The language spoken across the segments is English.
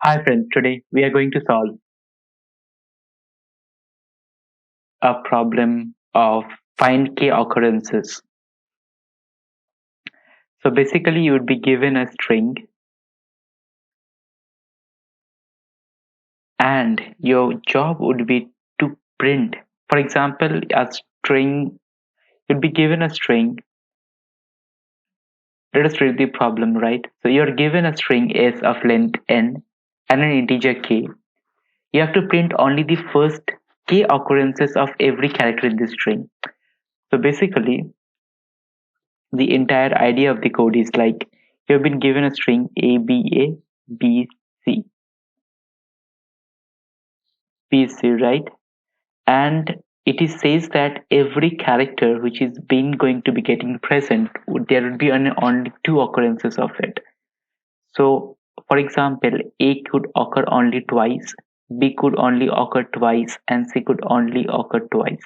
Hi friends, today we are going to solve a problem of find K occurrences. So basically you would be given a string and your job would be to print. For example, a string, you'd be given a string. Let us read the problem, right? So you're given a string s of length n and an integer k. You have to print only the first K occurrences of every character in this string. So basically, the entire idea of the code is like you've been given a string a b a b c b c, right? And it is says that every character which is being going to be getting present, there would be only two occurrences of it. So for example, a could occur only twice, b could only occur twice, and c could only occur twice.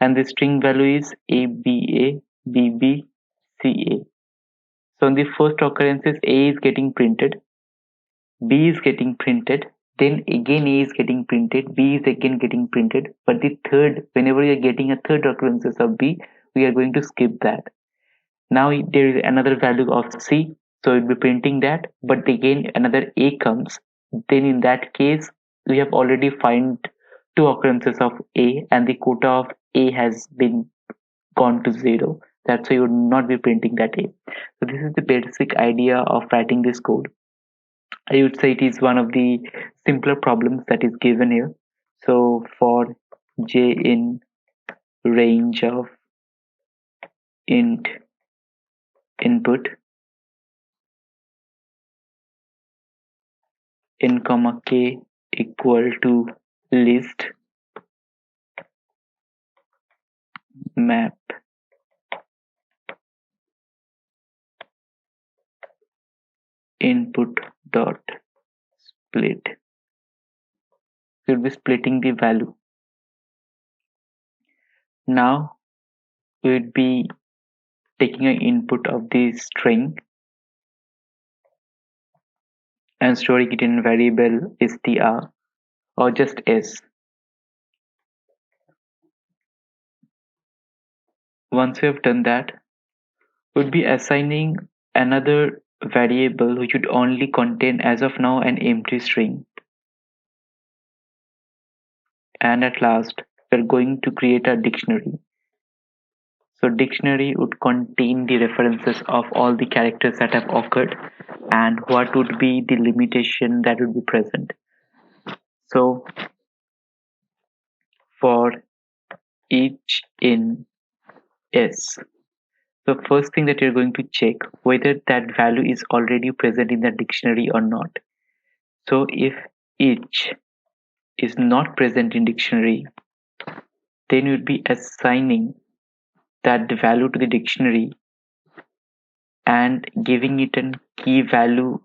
And the string value is a b a b b c a. So in the first occurrences, a is getting printed, B is getting printed, then again A is getting printed, B is again getting printed. But the third, whenever you're getting a third occurrences of B, we are going to skip that. Now there is another value of C, so we'll be printing that, but again another A comes. Then in that case, we have already found two occurrences of A and the quota of A has been gone to zero. That's why you would not be printing that A. So this is the basic idea of writing this code. I would say it is one of the simpler problems that is given here. So for j in range of int input n comma k equal to list map input dot split. We'll be splitting the value. Now we would be taking an input of the string and storing it in variable str or just s. Once we have done that, we'll be assigning another variable which would only contain as of now an empty string. And at last, we're going to create a dictionary. So dictionary would contain the references of all the characters that have occurred and what would be the limitation that would be present. So for each in S, the first thing that you're going to check whether that value is already present in the dictionary or not. So if each is not present in dictionary, then you'd be assigning that value to the dictionary and giving it a key value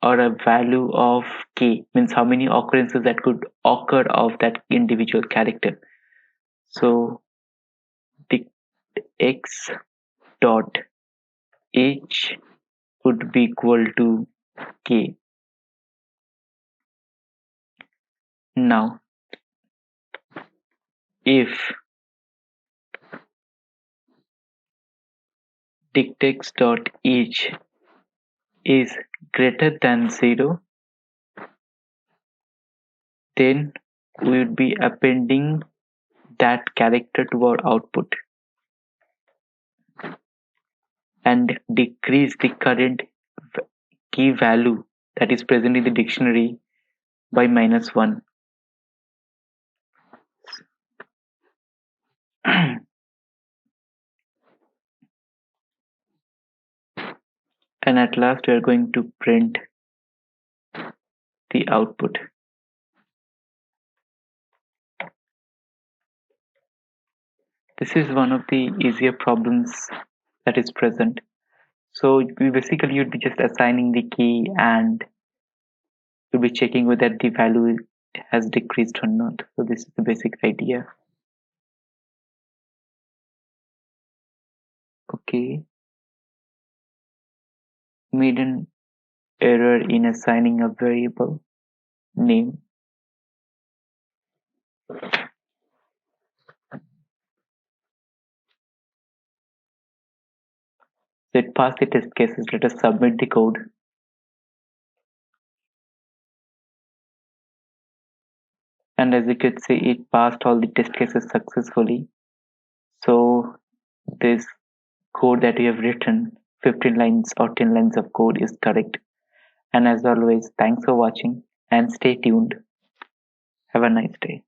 or a value of k, means how many occurrences that could occur of that individual character. So the x dot h would be equal to k. Now if dictx dot h is greater than 0, then we would be appending that character to our output and decrease the current key value that is present in the dictionary by -1. And at last we are going to print the output. This is one of the easier problems that is present. So we basically you'd be just assigning the key and you'll be checking whether the value has decreased or not. So this is the basic idea. Okay. made an error in assigning a variable name. So it passed the test cases. Let us submit the code. And as you can see, it passed all the test cases successfully. So this code that we have written, 15 lines or 10 lines of code, is correct. And as always, thanks for watching and stay tuned. Have a nice day.